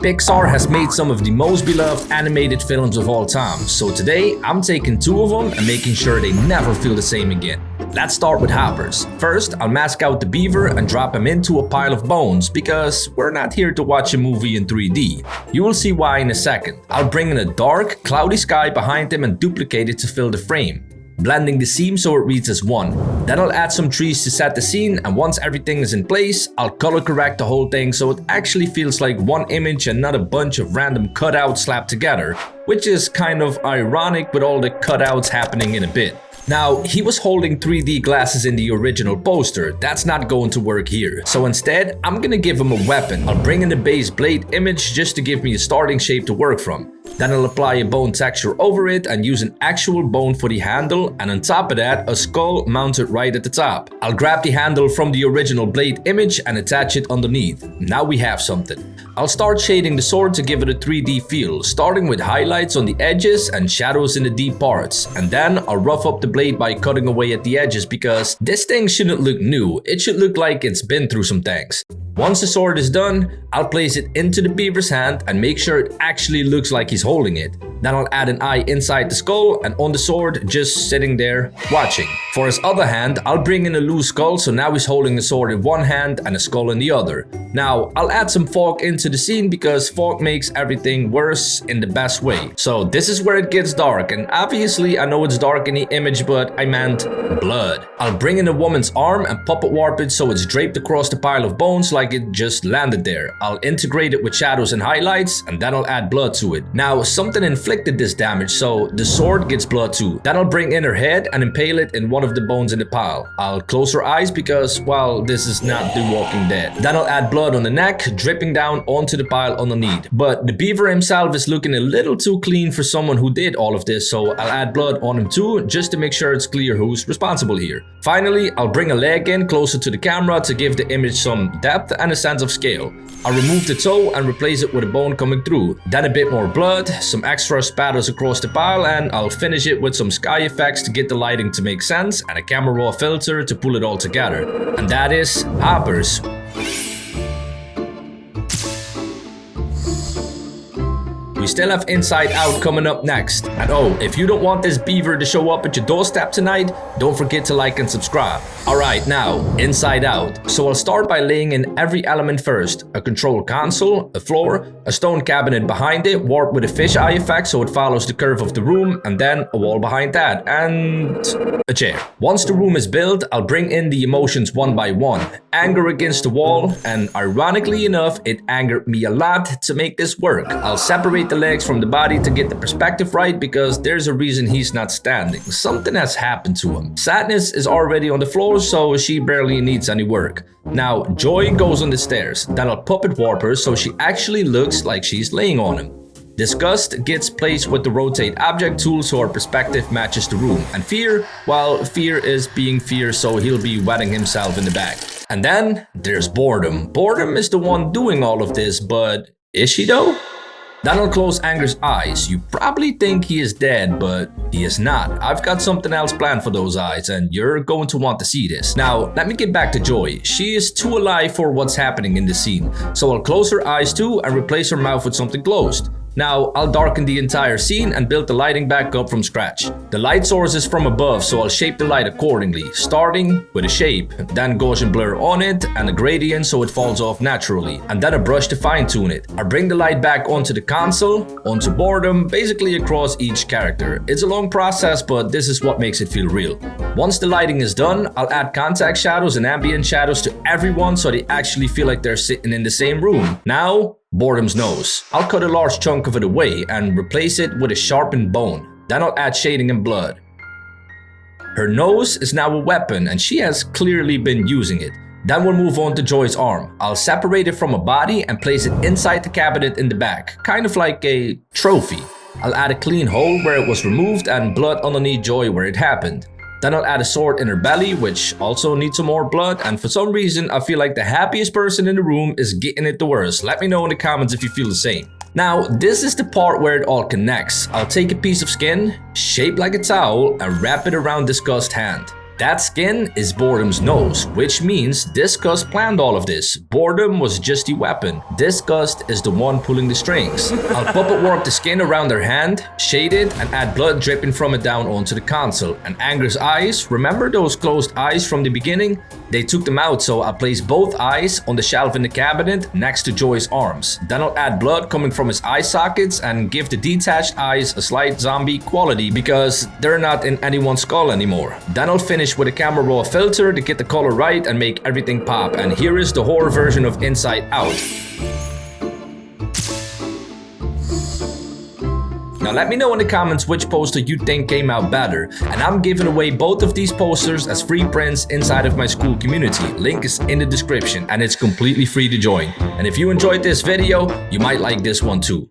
Pixar has made some of the most beloved animated films of all time, so today I'm taking two of them and making sure they never feel the same again. Let's start with hoppers. First, I'll mask out the beaver and drop him into a pile of bones because we're not here to watch a movie in 3D. You will see why in a second. I'll bring in a dark, cloudy sky behind him and duplicate it to fill the frame, blending the seam so it reads as one. Then I'll add some trees to set the scene, and once everything is in place, I'll color correct the whole thing so it actually feels like one image and not a bunch of random cutouts slapped together, which is kind of ironic with all the cutouts happening in a bit. Now, he was holding 3D glasses in the original poster. That's not going to work here. So instead, I'm gonna give him a weapon. I'll bring in the base blade image just to give me a starting shape to work from. Then I'll apply a bone texture over it and use an actual bone for the handle, and on top of that, a skull mounted right at the top. I'll grab the handle from the original blade image and attach it underneath. Now we have something. I'll start shading the sword to give it a 3D feel, starting with highlights on the edges and shadows in the deep parts. And then I'll rough up the blade by cutting away at the edges because this thing shouldn't look new, it should look like it's been through some things. Once the sword is done, I'll place it into the beaver's hand and make sure it actually looks like he's holding it. Then I'll add an eye inside the skull and on the sword, just sitting there, watching. For his other hand, I'll bring in a loose skull, so now he's holding the sword in one hand and a skull in the other. Now, I'll add some fog into the scene because fog makes everything worse in the best way. So this is where it gets dark, and obviously I know it's dark in the image, but I meant blood. I'll bring in a woman's arm and puppet warp it so it's draped across the pile of bones like it just landed there. I'll integrate it with shadows and highlights, and then I'll add blood to it. Now, something inflicted this damage, so the sword gets blood too. Then I'll bring in her head and impale it in one of the bones in the pile. I'll close her eyes because, well, this is not The Walking Dead. Then I'll add blood on the neck, dripping down onto the pile underneath. But the beaver himself is looking a little too clean for someone who did all of this, so I'll add blood on him too, just to make sure it's clear who's responsible here. Finally, I'll bring a leg in closer to the camera to give the image some depth and a sense of scale. I'll remove the toe and replace it with a bone coming through. Then a bit more blood, some extra spatters across the pile, and I'll finish it with some sky effects to get the lighting to make sense and a camera raw filter to pull it all together. And that is hoppers. We still have Inside Out coming up next. And oh, if you don't want this beaver to show up at your doorstep tonight, don't forget to like and subscribe. Alright, now, Inside Out. So I'll start by laying in every element first. A control console, a floor, a stone cabinet behind it, warped with a fisheye effect so it follows the curve of the room, and then a wall behind that, and a chair. Once the room is built, I'll bring in the emotions one by one. Anger against the wall, and ironically enough, it angered me a lot to make this work. I'll separate the legs from the body to get the perspective right because there's a reason he's not standing. Something has happened to him. Sadness is already on the floor, so she barely needs any work. Now, Joy goes on the stairs. Then I'll puppet warp her so she actually looks like she's laying on him. Disgust gets placed with the rotate object tool so our perspective matches the room. And fear, well, fear is being fear, so he'll be wetting himself in the back. And then there's boredom. Boredom is the one doing all of this, but is she though? Then I'll close Anger's eyes. You probably think he is dead, but he is not. I've got something else planned for those eyes, and you're going to want to see this. Now, let me get back to Joy. She is too alive for what's happening in the scene, so I'll close her eyes too and replace her mouth with something closed. Now, I'll darken the entire scene and build the lighting back up from scratch. The light source is from above, so I'll shape the light accordingly, starting with a shape, then Gaussian blur on it, and a gradient so it falls off naturally, and then a brush to fine-tune it. I bring the light back onto the console, onto boredom, basically across each character. It's a long process, but this is what makes it feel real. Once the lighting is done, I'll add contact shadows and ambient shadows to everyone so they actually feel like they're sitting in the same room. Now, boredom's nose. I'll cut a large chunk of it away and replace it with a sharpened bone. Then I'll add shading and blood. Her nose is now a weapon and she has clearly been using it. Then we'll move on to Joy's arm. I'll separate it from a body and place it inside the cabinet in the back, kind of like a trophy. I'll add a clean hole where it was removed and blood underneath Joy where it happened. Then I'll add a sword in her belly, which also needs some more blood, and for some reason I feel like the happiest person in the room is getting it the worst. Let me know in the comments if you feel the same. Now, this is the part where it all connects. I'll take a piece of skin, shaped like a towel, and wrap it around Disgust's hand. That skin is Boredom's nose, which means Disgust planned all of this. Boredom was just the weapon. Disgust is the one pulling the strings. I'll puppet work the skin around their hand, shade it, and add blood dripping from it down onto the console. And Anger's eyes, remember those closed eyes from the beginning? They took them out, so I'll place both eyes on the shelf in the cabinet next to Joy's arms. Then I'll add blood coming from his eye sockets and give the detached eyes a slight zombie quality because they're not in anyone's skull anymore. Then I'll finish with a camera raw filter to get the color right and make everything pop. And here is the horror version of Inside Out. Now let me know in the comments which poster you think came out better, and I'm giving away both of these posters as free prints inside of my school community. Link is in the description and it's completely free to join. And if you enjoyed this video, you might like this one too.